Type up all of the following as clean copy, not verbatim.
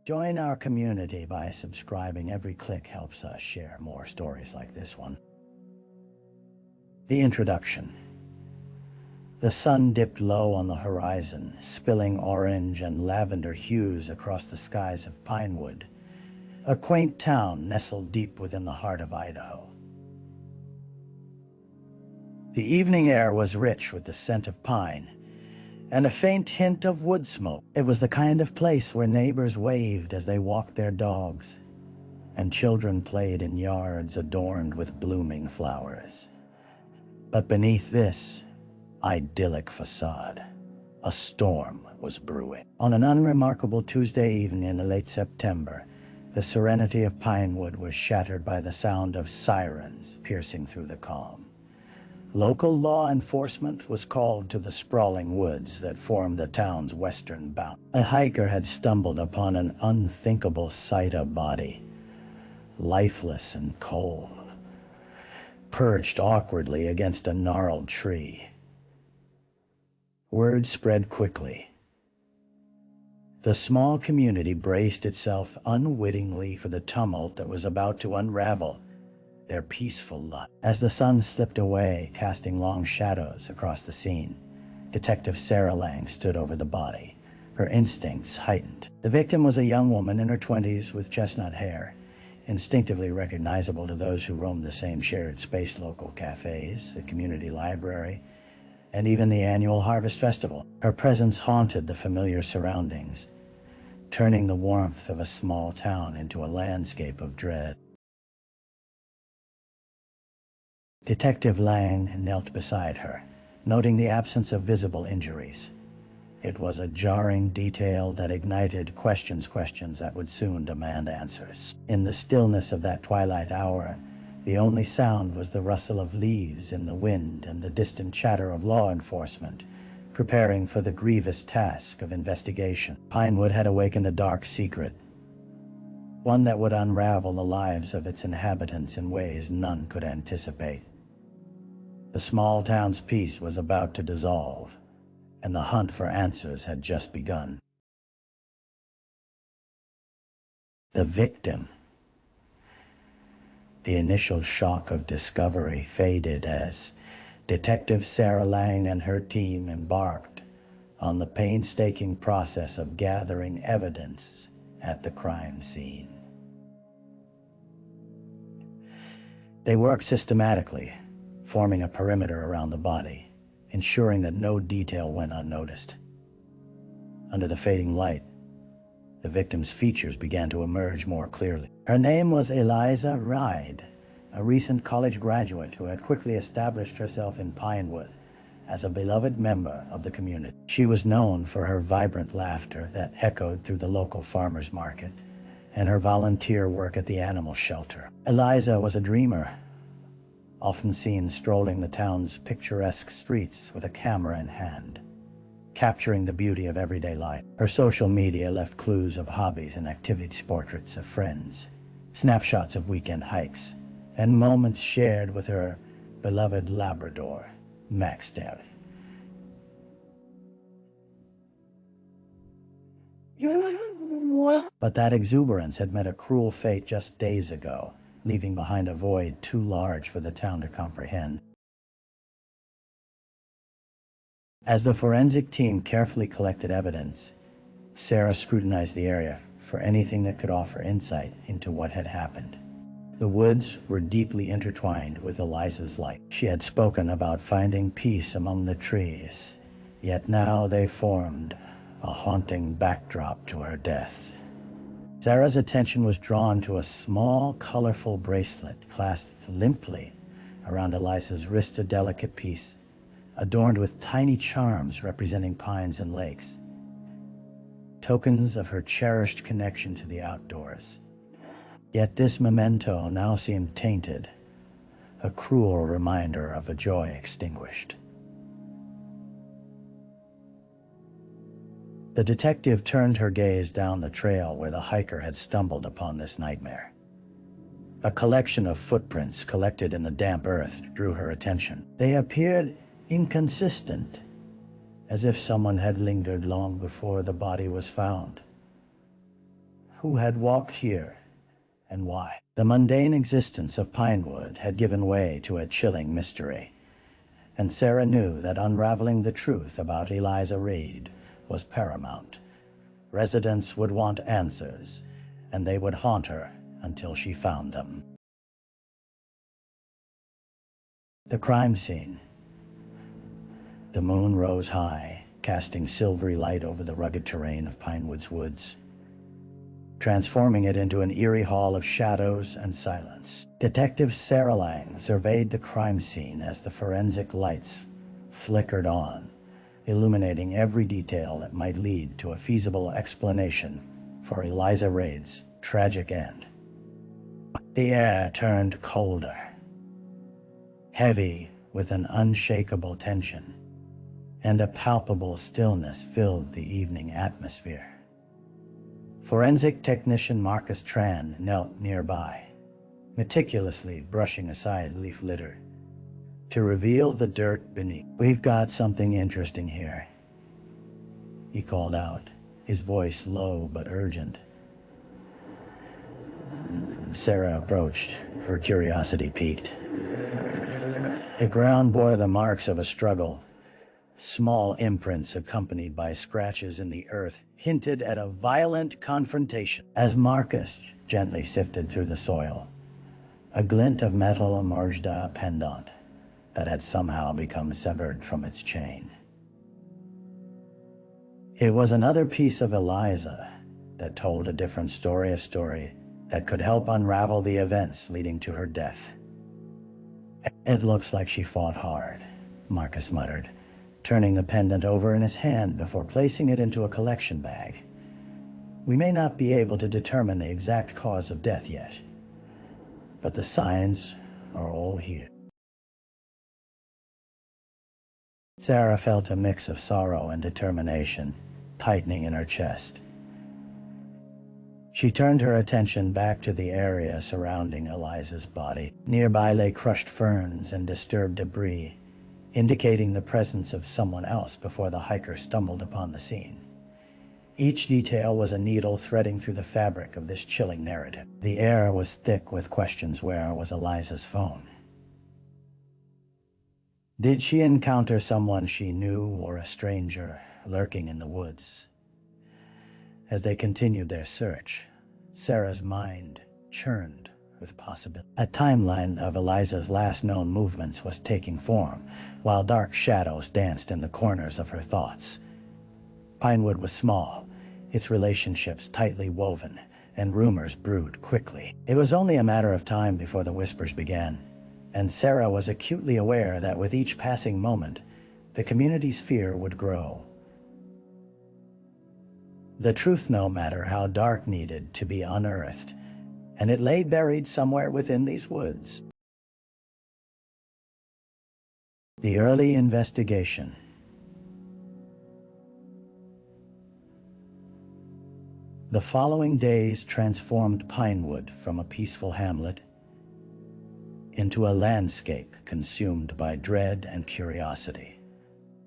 Join our community by subscribing. Every click helps us share more stories like this one. The introduction. The sun dipped low on the horizon, spilling orange and lavender hues across the skies of Pinewood, a quaint town nestled deep within the heart of Idaho. The evening air was rich with the scent of pine and a faint hint of wood smoke. It was the kind of place where neighbors waved as they walked their dogs, and children played in yards adorned with blooming flowers. But beneath this idyllic facade, a storm was brewing. On an unremarkable Tuesday evening in late September, the serenity of Pinewood was shattered by the sound of sirens piercing through the calm. Local law enforcement was called to the sprawling woods that formed the town's western bound. A hiker had stumbled upon an unthinkable sight: a body, lifeless and cold, perched awkwardly against a gnarled tree. Word spread quickly. The small community braced itself unwittingly for the tumult that was about to unravel their peaceful life. As the sun slipped away, casting long shadows across the scene, Detective Sarah Lang stood over the body, her instincts heightened. The victim was a young woman in her 20s with chestnut hair, instinctively recognizable to those who roamed the same shared space: local cafes, the community library, and even the annual Harvest Festival. Her presence haunted the familiar surroundings, turning the warmth of a small town into a landscape of dread. Detective Lang knelt beside her, noting the absence of visible injuries. It was a jarring detail that ignited questions that would soon demand answers. In the stillness of that twilight hour, the only sound was the rustle of leaves in the wind and the distant chatter of law enforcement, preparing for the grievous task of investigation. Pinewood had awakened a dark secret, one that would unravel the lives of its inhabitants in ways none could anticipate. The small town's peace was about to dissolve, and the hunt for answers had just begun. The victim. The initial shock of discovery faded as Detective Sarah Lang and her team embarked on the painstaking process of gathering evidence at the crime scene. They worked systematically, forming a perimeter around the body, ensuring that no detail went unnoticed. Under the fading light, the victim's features began to emerge more clearly. Her name was Eliza Reid, a recent college graduate who had quickly established herself in Pinewood as a beloved member of the community. She was known for her vibrant laughter that echoed through the local farmers market and her volunteer work at the animal shelter. Eliza was a dreamer, often seen strolling the town's picturesque streets with a camera in hand, capturing the beauty of everyday life. Her social media left clues of hobbies and activities: portraits of friends, snapshots of weekend hikes, and moments shared with her beloved Labrador, Max Dale. But that exuberance had met a cruel fate just days ago, leaving behind a void too large for the town to comprehend. As the forensic team carefully collected evidence, Sarah scrutinized the area for anything that could offer insight into what had happened. The woods were deeply intertwined with Eliza's life. She had spoken about finding peace among the trees, yet now they formed a haunting backdrop to her death. Sarah's attention was drawn to a small, colorful bracelet clasped limply around Eliza's wrist, a delicate piece adorned with tiny charms representing pines and lakes, tokens of her cherished connection to the outdoors. Yet this memento now seemed tainted, a cruel reminder of a joy extinguished. The detective turned her gaze down the trail where the hiker had stumbled upon this nightmare. A collection of footprints collected in the damp earth drew her attention. They appeared inconsistent, as if someone had lingered long before the body was found. Who had walked here, and why? The mundane existence of Pinewood had given way to a chilling mystery, and Sarah knew that unraveling the truth about Eliza Reid was paramount. Residents would want answers, and they would haunt her until she found them. The crime scene. The moon rose high, casting silvery light over the rugged terrain of Pinewood's woods, transforming it into an eerie hall of shadows and silence. Detective Sarah Lang surveyed the crime scene as the forensic lights flickered on, illuminating every detail that might lead to a feasible explanation for Eliza Reid's tragic end. The air turned colder, heavy with an unshakable tension, and a palpable stillness filled the evening atmosphere. Forensic technician Marcus Tran knelt nearby, meticulously brushing aside leaf litter to reveal the dirt beneath. "We've got something interesting here," he called out, his voice low but urgent. Sarah approached, her curiosity piqued. The ground bore the marks of a struggle. Small imprints accompanied by scratches in the earth hinted at a violent confrontation. As Marcus gently sifted through the soil, a glint of metal emerged a pendant that had somehow become severed from its chain. It was another piece of Eliza that told a different story, a story that could help unravel the events leading to her death. "It looks like she fought hard," Marcus muttered, turning the pendant over in his hand before placing it into a collection bag. "We may not be able to determine the exact cause of death yet, but the signs are all here." Sarah felt a mix of sorrow and determination tightening in her chest. She turned her attention back to the area surrounding Eliza's body. Nearby lay crushed ferns and disturbed debris, indicating the presence of someone else before the hiker stumbled upon the scene. Each detail was a needle threading through the fabric of this chilling narrative. The air was thick with questions. Where was Eliza's phone? Did she encounter someone she knew or a stranger lurking in the woods? As they continued their search, Sarah's mind churned with possibility. A timeline of Eliza's last known movements was taking form, while dark shadows danced in the corners of her thoughts. Pinewood was small, its relationships tightly woven, and rumors brewed quickly. It was only a matter of time before the whispers began, and Sarah was acutely aware that with each passing moment, the community's fear would grow. The truth, no matter how dark, needed to be unearthed, and it lay buried somewhere within these woods. The early investigation. The following days transformed Pinewood from a peaceful hamlet into a landscape consumed by dread and curiosity.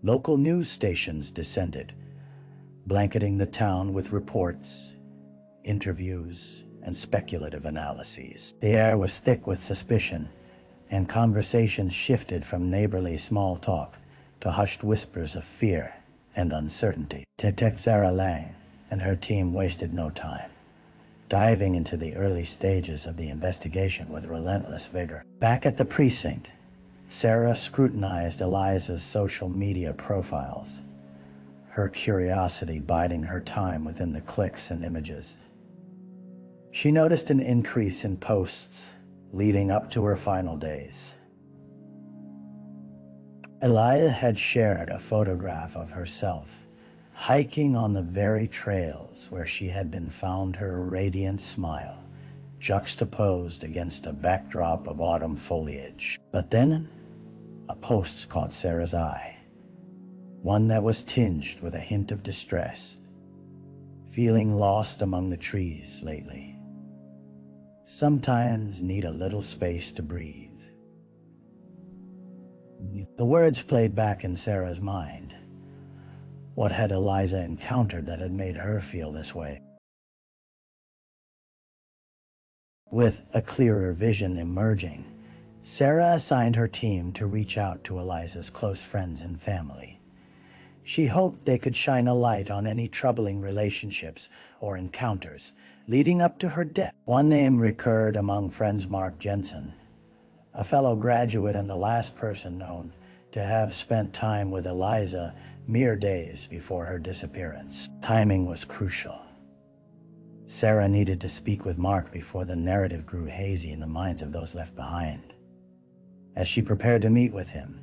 Local news stations descended, blanketing the town with reports, interviews, and speculative analyses. The air was thick with suspicion, and conversations shifted from neighborly small talk to hushed whispers of fear and uncertainty. Detective Sarah Lang and her team wasted no time, diving into the early stages of the investigation with relentless vigor. Back at the precinct, Sarah scrutinized Eliza's social media profiles, her curiosity biding her time within the clicks and images. She noticed an increase in posts leading up to her final days. Eliza had shared a photograph of herself hiking on the very trails where she had been found, her radiant smile juxtaposed against a backdrop of autumn foliage. But then, a post caught Sarah's eye, one that was tinged with a hint of distress. "Feeling lost among the trees lately. Sometimes need a little space to breathe." The words played back in Sarah's mind. What had Eliza encountered that had made her feel this way? With a clearer vision emerging, Sarah assigned her team to reach out to Eliza's close friends and family. She hoped they could shine a light on any troubling relationships or encounters leading up to her death. One name recurred among friends: Mark Jensen, a fellow graduate and the last person known to have spent time with Eliza mere days before her disappearance. Timing was crucial. Sarah needed to speak with Mark before the narrative grew hazy in the minds of those left behind. As she prepared to meet with him,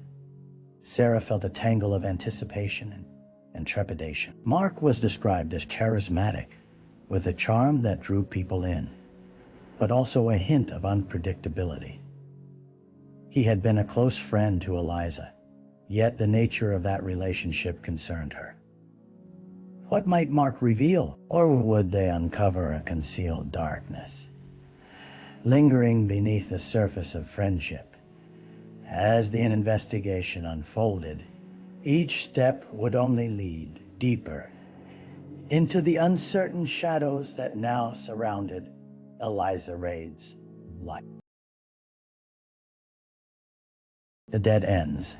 Sarah felt a tangle of anticipation and trepidation. Mark was described as charismatic, with a charm that drew people in, but also a hint of unpredictability. He had been a close friend to Eliza, yet the nature of that relationship concerned her. What might Mark reveal, or would they uncover a concealed darkness lingering beneath the surface of friendship? As the investigation unfolded, each step would only lead deeper into the uncertain shadows that now surrounded Eliza Reid's life. The dead ends.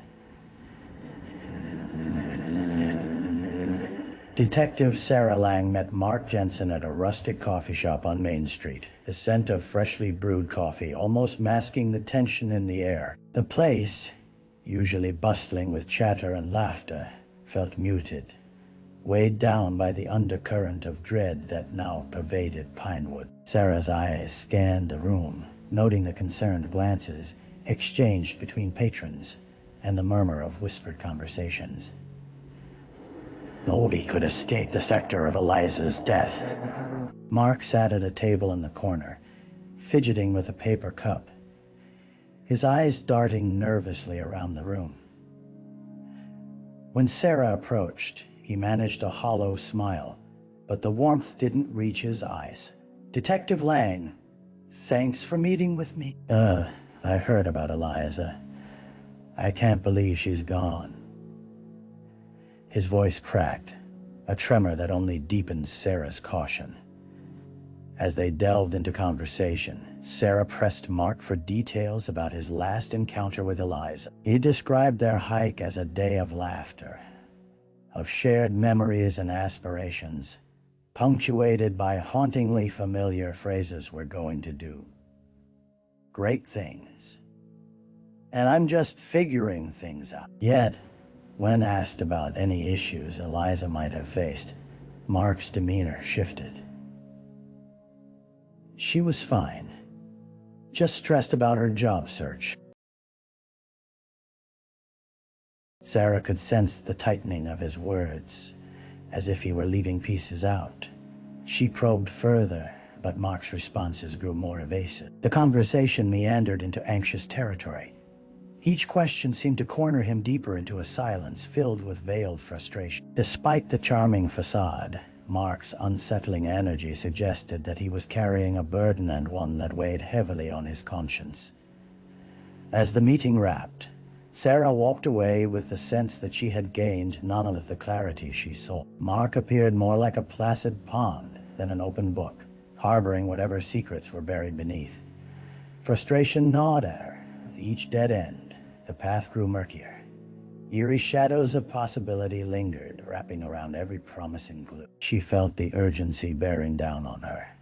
Detective Sarah Lang met Mark Jensen at a rustic coffee shop on Main Street, the scent of freshly brewed coffee almost masking the tension in the air. The place, usually bustling with chatter and laughter, felt muted, weighed down by the undercurrent of dread that now pervaded Pinewood. Sarah's eyes scanned the room, noting the concerned glances exchanged between patrons and the murmur of whispered conversations. Nobody could escape the specter of Eliza's death. Mark sat at a table in the corner, fidgeting with a paper cup, his eyes darting nervously around the room. When Sarah approached, he managed a hollow smile, but the warmth didn't reach his eyes. Detective Lang, thanks for meeting with me. I heard about Eliza. I can't believe she's gone. His voice cracked, a tremor that only deepened Sarah's caution. As they delved into conversation, Sarah pressed Mark for details about his last encounter with Eliza. He described their hike as a day of laughter, of shared memories and aspirations, punctuated by hauntingly familiar phrases: "We're going to do great things, and I'm just figuring things out." Yet, when asked about any issues Eliza might have faced, Mark's demeanor shifted. She was fine, just stressed about her job search. Sarah could sense the tightening of his words, as if he were leaving pieces out. She probed further, but Mark's responses grew more evasive. The conversation meandered into anxious territory. Each question seemed to corner him deeper into a silence filled with veiled frustration. Despite the charming facade, Mark's unsettling energy suggested that he was carrying a burden, and one that weighed heavily on his conscience. As the meeting wrapped, Sarah walked away with the sense that she had gained none of the clarity she sought. Mark appeared more like a placid pond than an open book, harboring whatever secrets were buried beneath. Frustration gnawed at her. With each dead end, the path grew murkier. Eerie shadows of possibility lingered, wrapping around every promising clue. She felt the urgency bearing down on her.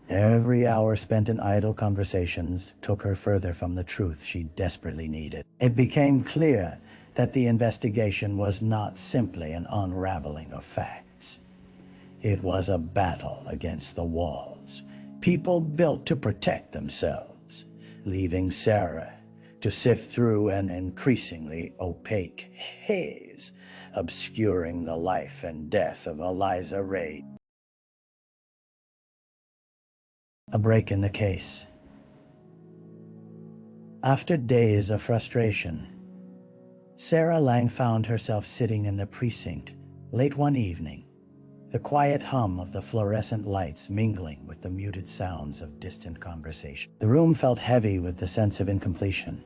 Every hour spent in idle conversations took her further from the truth she desperately needed. It became clear that the investigation was not simply an unraveling of facts. It was a battle against the walls people built to protect themselves, leaving Sarah to sift through an increasingly opaque haze, obscuring the life and death of Eliza Reid. A break in the case. After days of frustration, Sarah Lang found herself sitting in the precinct late one evening, the quiet hum of the fluorescent lights mingling with the muted sounds of distant conversation. The room felt heavy with the sense of incompletion.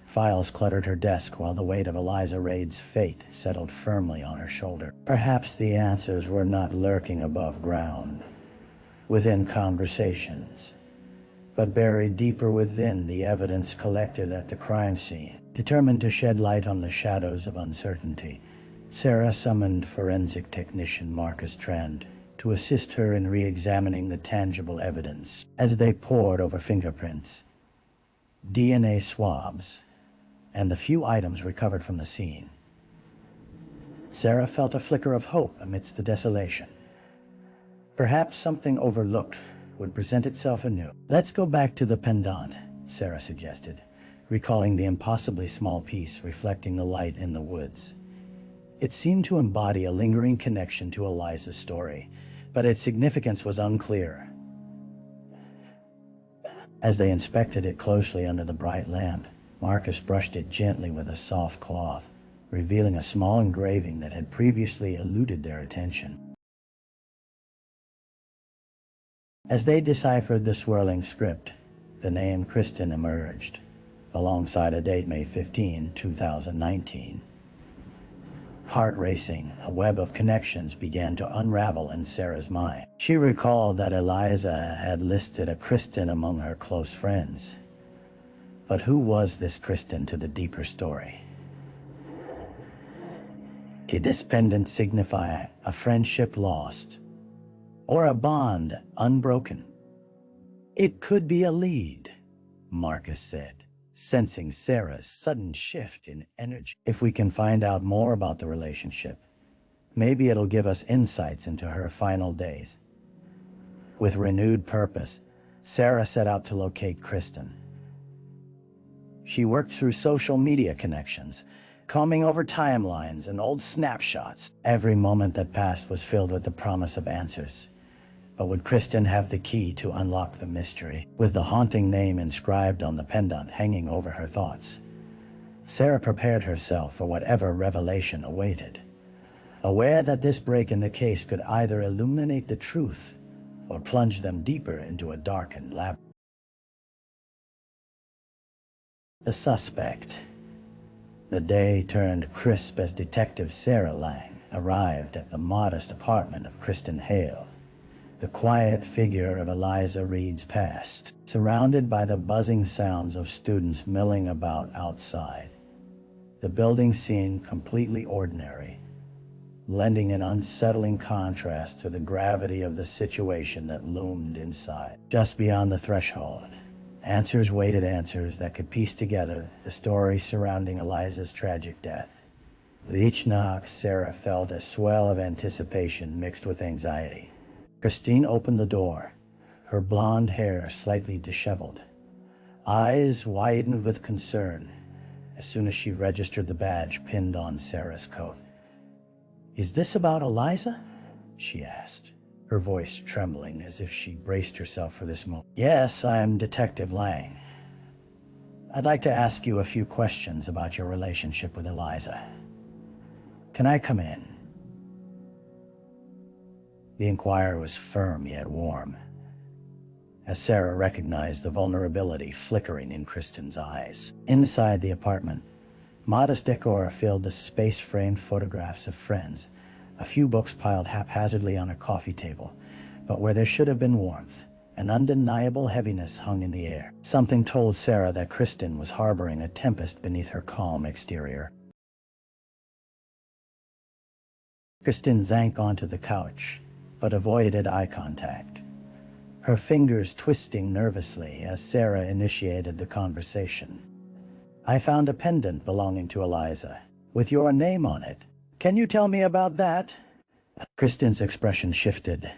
Files cluttered her desk while the weight of Eliza Reid's fate settled firmly on her shoulder. Perhaps the answers were not lurking above ground, within conversations, but buried deeper within the evidence collected at the crime scene. Determined to shed light on the shadows of uncertainty, Sarah summoned forensic technician Marcus Trend to assist her in re-examining the tangible evidence. As they pored over fingerprints, DNA swabs, and the few items recovered from the scene, Sarah felt a flicker of hope amidst the desolation. Perhaps something overlooked would present itself anew. "Let's go back to the pendant," Sarah suggested, recalling the impossibly small piece reflecting the light in the woods. It seemed to embody a lingering connection to Eliza's story, but its significance was unclear. As they inspected it closely under the bright lamp, Marcus brushed it gently with a soft cloth, revealing a small engraving that had previously eluded their attention. As they deciphered the swirling script, the name Kristen emerged, alongside a date May 15, 2019. Heart racing, a web of connections began to unravel in Sarah's mind. She recalled that Eliza had listed a Kristen among her close friends. But who was this Kristen to the deeper story? Did this pendant signify a friendship lost, or a bond unbroken? "It could be a lead," Marcus said, sensing Sarah's sudden shift in energy. "If we can find out more about the relationship, maybe it'll give us insights into her final days." With renewed purpose, Sarah set out to locate Kristen. She worked through social media connections, combing over timelines and old snapshots. Every moment that passed was filled with the promise of answers. But would Kristen have the key to unlock the mystery? With the haunting name inscribed on the pendant hanging over her thoughts, Sarah prepared herself for whatever revelation awaited, aware that this break in the case could either illuminate the truth or plunge them deeper into a darkened labyrinth. The suspect. The day turned crisp as Detective Sarah Lang arrived at the modest apartment of Kristen Hale, the quiet figure of Eliza Reid's past, surrounded by the buzzing sounds of students milling about outside. The building seemed completely ordinary, lending an unsettling contrast to the gravity of the situation that loomed inside. Just beyond the threshold, answers waited, answers that could piece together the story surrounding Eliza's tragic death. With each knock, Sarah felt a swell of anticipation mixed with anxiety. Christine opened the door, her blonde hair slightly disheveled. Eyes widened with concern as soon as she registered the badge pinned on Sarah's coat. "Is this about Eliza?" she asked, her voice trembling as if she braced herself for this moment. "Yes, I'm Detective Lang. I'd like to ask you a few questions about your relationship with Eliza. Can I come in?" The inquiry was firm yet warm, as Sarah recognized the vulnerability flickering in Kristen's eyes. Inside the apartment, modest decor filled the space-framed photographs of friends, a few books piled haphazardly on a coffee table, but where there should have been warmth, an undeniable heaviness hung in the air. Something told Sarah that Kristen was harboring a tempest beneath her calm exterior. Kristen sank onto the couch, but avoided eye contact, her fingers twisting nervously as Sarah initiated the conversation. "I found a pendant belonging to Eliza, with your name on it. Can you tell me about that?" Kristen's expression shifted,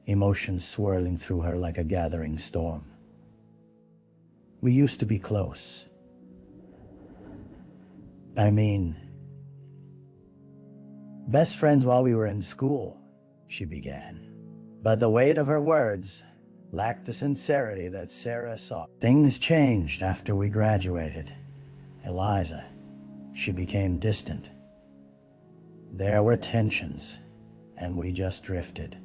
emotions swirling through her like a gathering storm. "We used to be close. I mean, best friends while we were in school," she began. But the weight of her words lacked the sincerity that Sarah sought. "Things changed after we graduated. Eliza, she became distant. There were tensions, and we just drifted."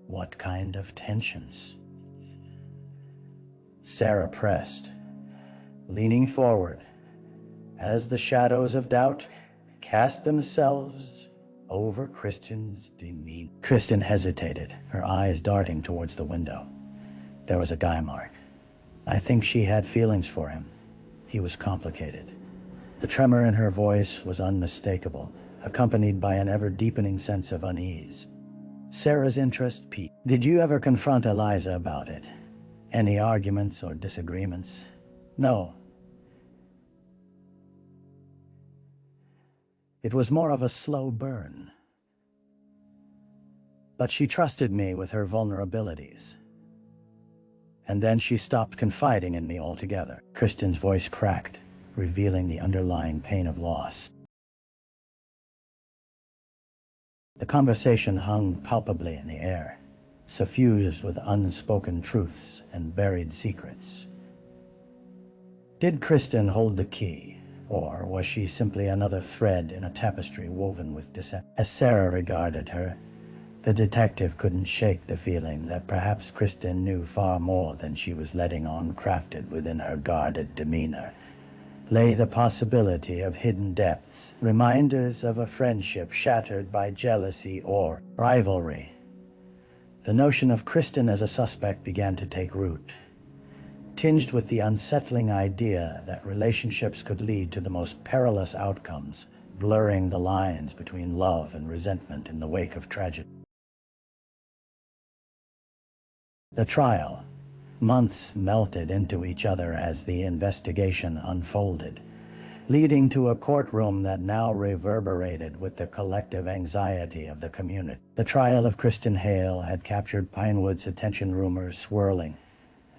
"What kind of tensions?" Sarah pressed, leaning forward, as the shadows of doubt cast themselves over Kristen's demeanor. Kristen hesitated, her eyes darting towards the window. There was a guy mark. I think she had feelings for him. He was complicated. The tremor in her voice was unmistakable, accompanied by an ever-deepening sense of unease. Sarah's interest peaked. Did you ever confront Eliza about it? Any arguments or disagreements? No. It was more of a slow burn. But she trusted me with her vulnerabilities. And then she stopped confiding in me altogether. Kristen's voice cracked, revealing the underlying pain of loss. The conversation hung palpably in the air, suffused with unspoken truths and buried secrets. Did Kristen hold the key, or was she simply another thread in a tapestry woven with deception? As Sarah regarded her, the detective couldn't shake the feeling that perhaps Kristen knew far more than she was letting on. Crafted within her guarded demeanor lay the possibility of hidden depths, reminders of a friendship shattered by jealousy or rivalry. The notion of Kristen as a suspect began to take root, tinged with the unsettling idea that relationships could lead to the most perilous outcomes, blurring the lines between love and resentment in the wake of tragedy. The trial. Months melted into each other as the investigation unfolded, leading to a courtroom that now reverberated with the collective anxiety of the community. The trial of Kristen Hale had captured Pinewood's attention, rumors swirling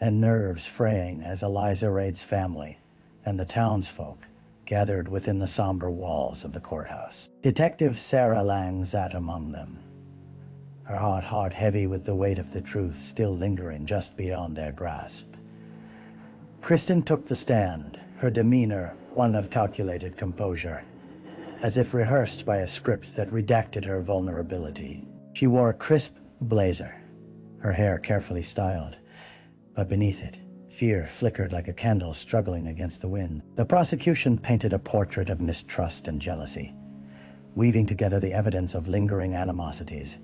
and nerves fraying as Eliza Reid's family and the townsfolk gathered within the somber walls of the courthouse. Detective Sarah Lang sat among them, her heart heavy with the weight of the truth still lingering just beyond their grasp. Kristen took the stand, her demeanor one of calculated composure, as if rehearsed by a script that redacted her vulnerability. She wore a crisp blazer, her hair carefully styled, but beneath it, fear flickered like a candle struggling against the wind. The prosecution painted a portrait of mistrust and jealousy, weaving together the evidence of lingering animosities,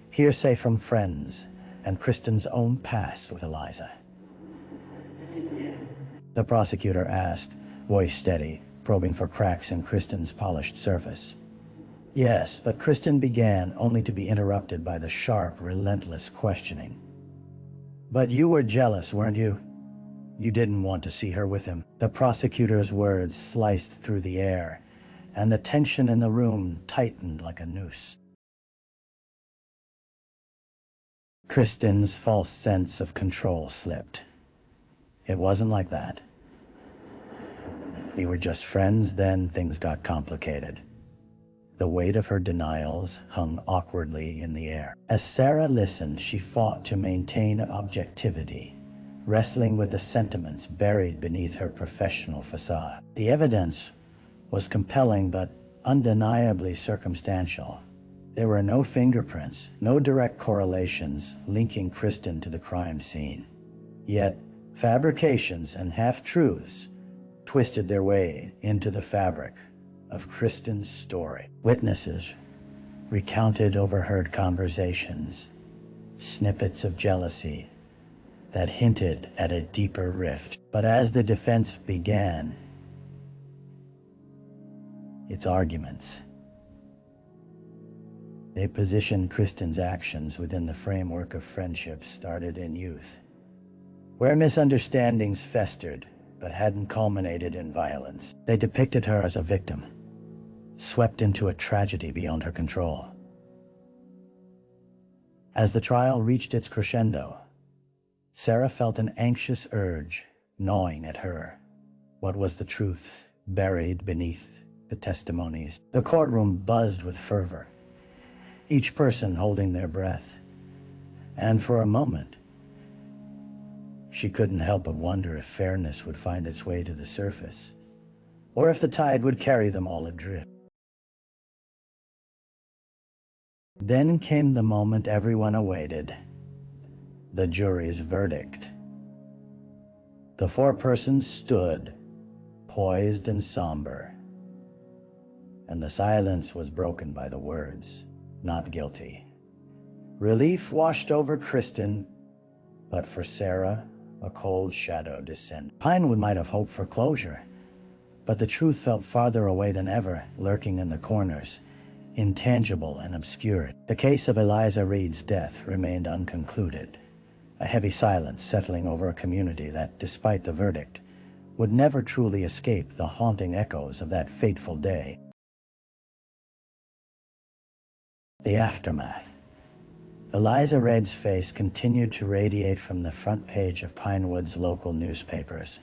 hearsay from friends, and Kristen's own past with Eliza. The prosecutor asked, voice steady, probing for cracks in Kristen's polished surface. Yes, but Kristen began, only to be interrupted by the sharp, relentless questioning. But you were jealous, weren't you? You didn't want to see her with him. The prosecutor's words sliced through the air, and the tension in the room tightened like a noose. Kristen's false sense of control slipped. It wasn't like that. We were just friends, then things got complicated. The weight of her denials hung awkwardly in the air. As Sarah listened, she fought to maintain objectivity, wrestling with the sentiments buried beneath her professional facade. The evidence was compelling but undeniably circumstantial. There were no fingerprints, no direct correlations linking Kristen to the crime scene. Yet, fabrications and half-truths twisted their way into the fabric of Kristen's story. Witnesses recounted overheard conversations, snippets of jealousy that hinted at a deeper rift. But as the defense began its arguments, they positioned Kristen's actions within the framework of friendships started in youth, where misunderstandings festered but hadn't culminated in violence. They depicted her as a victim, swept into a tragedy beyond her control. As the trial reached its crescendo, Sarah felt an anxious urge gnawing at her. What was the truth buried beneath the testimonies? The courtroom buzzed with fervor, each person holding their breath. And for a moment, she couldn't help but wonder if fairness would find its way to the surface, or if the tide would carry them all adrift. Then came the moment everyone awaited, the jury's verdict. The four persons stood, poised and somber, and the silence was broken by the words, "Not guilty." Relief washed over Kristen, But for Sarah, a cold shadow descended. Pinewood might have hoped for closure, but the truth felt farther away than ever, lurking in the corners, intangible and obscure. The case of Eliza Reid's death remained unconcluded, a heavy silence settling over a community that, despite the verdict, would never truly escape the haunting echoes of that fateful day. The aftermath. Eliza Reid's face continued to radiate from the front page of Pinewood's local newspapers.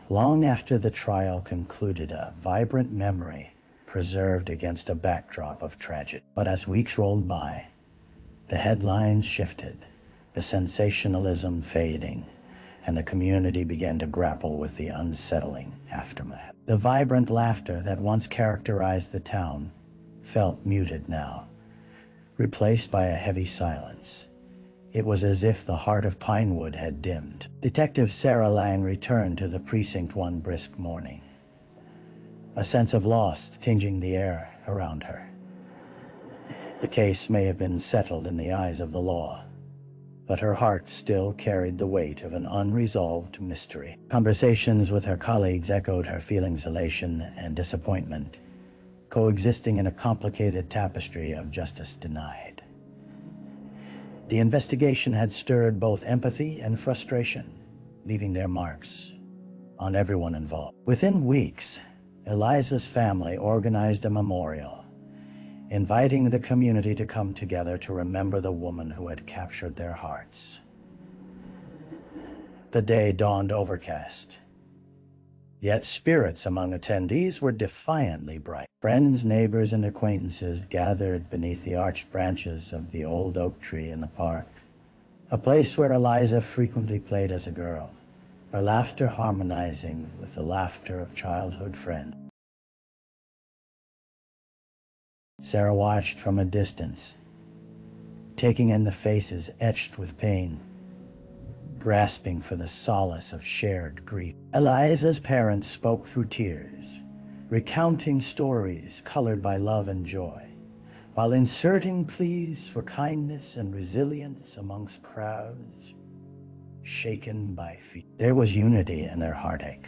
Long after the trial concluded, a vibrant memory preserved against a backdrop of tragedy. But as weeks rolled by, the headlines shifted, the sensationalism fading, and the community began to grapple with the unsettling aftermath. The vibrant laughter that once characterized the town felt muted now, replaced by a heavy silence. It was as if the heart of Pinewood had dimmed. Detective Sarah Lang returned to the precinct one brisk morning, a sense of loss tinging the air around her. The case may have been settled in the eyes of the law, but her heart still carried the weight of an unresolved mystery. Conversations with her colleagues echoed her feelings of elation and disappointment, coexisting in a complicated tapestry of justice denied. The investigation had stirred both empathy and frustration, leaving their marks on everyone involved. Within weeks, Eliza's family organized a memorial, inviting the community to come together to remember the woman who had captured their hearts. The day dawned overcast, yet spirits among attendees were defiantly bright. Friends, neighbors, and acquaintances gathered beneath the arched branches of the old oak tree in the park, a place where Eliza frequently played as a girl, her laughter harmonizing with the laughter of childhood friends. Sarah watched from a distance, taking in the faces etched with pain, grasping for the solace of shared grief. Eliza's parents spoke through tears, recounting stories colored by love and joy, while inserting pleas for kindness and resilience amongst crowds shaken by fear. There was unity in their heartache,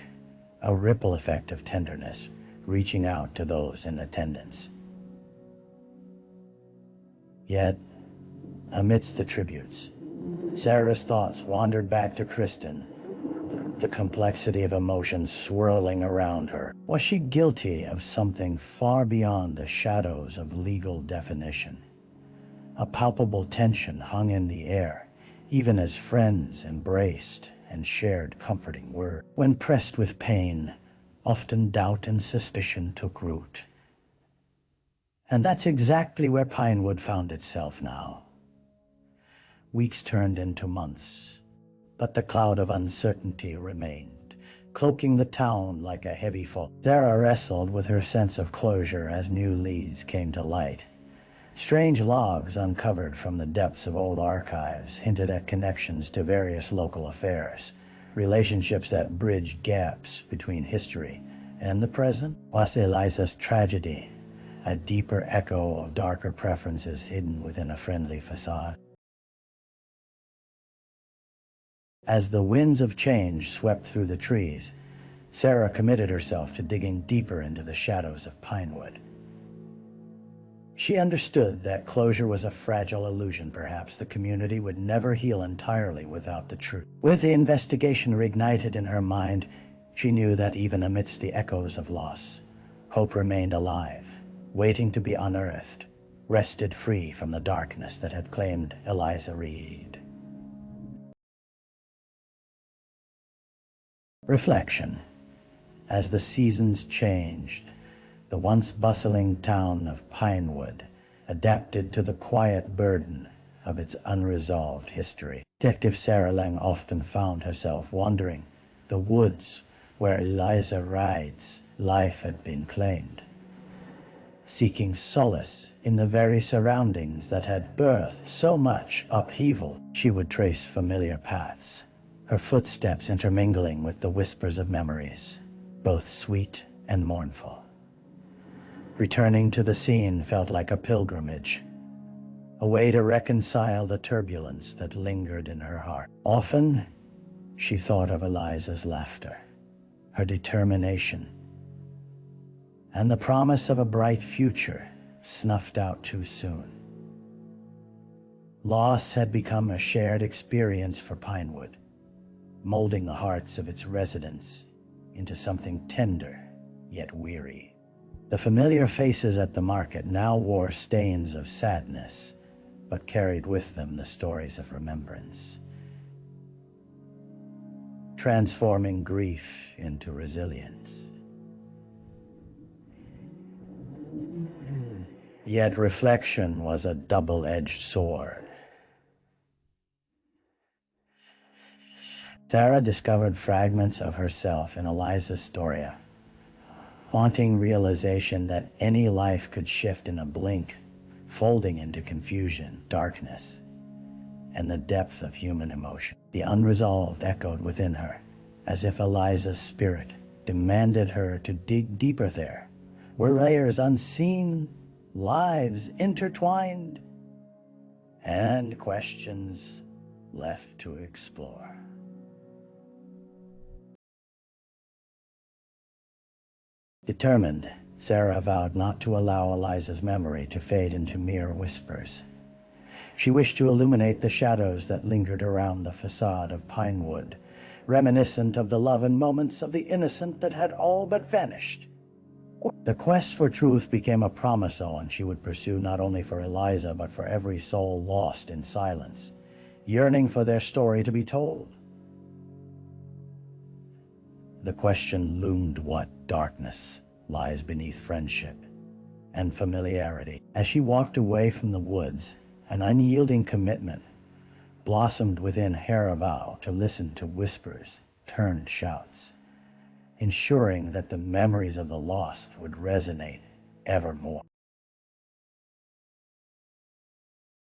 a ripple effect of tenderness reaching out to those in attendance. Yet, amidst the tributes, Sarah's thoughts wandered back to Kristen, the complexity of emotions swirling around her. Was she guilty of something far beyond the shadows of legal definition? A palpable tension hung in the air, even as friends embraced and shared comforting words. When pressed with pain, often doubt and suspicion took root. And that's exactly where Pinewood found itself now. Weeks turned into months, but the cloud of uncertainty remained, cloaking the town like a heavy fog. Sarah wrestled with her sense of closure as new leads came to light. Strange logs uncovered from the depths of old archives hinted at connections to various local affairs, relationships that bridged gaps between history and the present. Was Eliza's tragedy a deeper echo of darker preferences hidden within a friendly facade? As the winds of change swept through the trees, Sarah committed herself to digging deeper into the shadows of Pinewood. She understood that closure was a fragile illusion. Perhaps the community would never heal entirely without the truth. With the investigation reignited in her mind, she knew that even amidst the echoes of loss, hope remained alive, waiting to be unearthed, wrested free from the darkness that had claimed Eliza Reid. Reflection. As the seasons changed, the once bustling town of Pinewood adapted to the quiet burden of its unresolved history. Detective Sarah Lang often found herself wandering the woods where Eliza Reid's life had been claimed, seeking solace in the very surroundings that had birthed so much upheaval. She would trace familiar paths, her footsteps intermingling with the whispers of memories, both sweet and mournful. Returning to the scene felt like a pilgrimage, a way to reconcile the turbulence that lingered in her heart. Often, she thought of Eliza's laughter, her determination, and the promise of a bright future snuffed out too soon. Loss had become a shared experience for Pinewood, molding the hearts of its residents into something tender yet weary. The familiar faces at the market now wore stains of sadness, but carried with them the stories of remembrance, transforming grief into resilience. Yet reflection was a double-edged sword. Sarah discovered fragments of herself in Eliza's story, haunting realization that any life could shift in a blink, folding into confusion, darkness, and the depth of human emotion. The unresolved echoed within her, as if Eliza's spirit demanded her to dig deeper there, where layers unseen, lives intertwined, and questions left to explore. Determined, Sarah vowed not to allow Eliza's memory to fade into mere whispers. She wished to illuminate the shadows that lingered around the facade of Pinewood, reminiscent of the love and moments of the innocent that had all but vanished. The quest for truth became a promise Owen she would pursue not only for Eliza but for every soul lost in silence, yearning for their story to be told. The question loomed: what darkness lies beneath friendship and familiarity? As she walked away from the woods, an unyielding commitment blossomed within her vow to listen to whispers turned shouts, ensuring that the memories of the lost would resonate evermore.